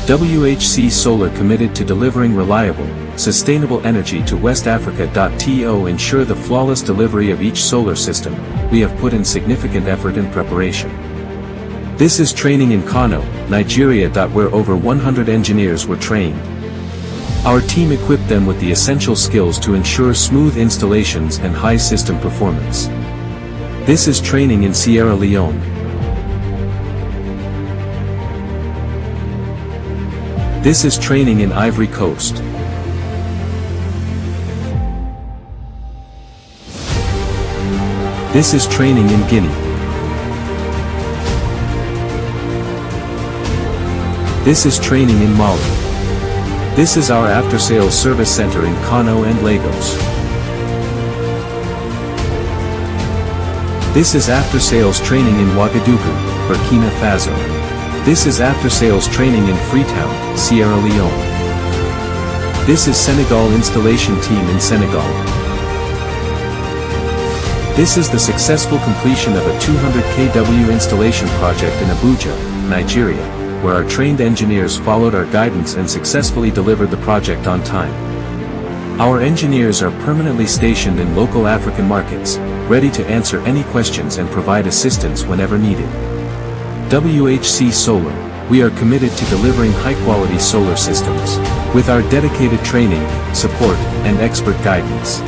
WHC Solar committed to delivering reliable, sustainable energy to West Africa. To ensure the flawless delivery of each solar system, we have put in significant effort and preparation. This is training in Kano, Nigeria. Where over 100 engineers were trained. Our team equipped them with the essential skills to ensure smooth installations and high system performance. This is training in Sierra Leone. This is training in Ivory Coast. This is training in Guinea. This is training in Mali. This is our after-sales service center in Kano and Lagos. This is after-sales training in Ouagadougou, Burkina Faso. This is after-sales training in Freetown, Sierra Leone. This is Senegal installation team in Senegal. This is the successful completion of a 200 kW installation project in Abuja, Nigeria, where our trained engineers followed our guidance and successfully delivered the project on time. Our engineers are permanently stationed in local African markets, ready to answer any questions and provide assistance whenever needed. WHC Solar, we are committed to delivering high-quality solar systems, with our dedicated training, support, and expert guidance.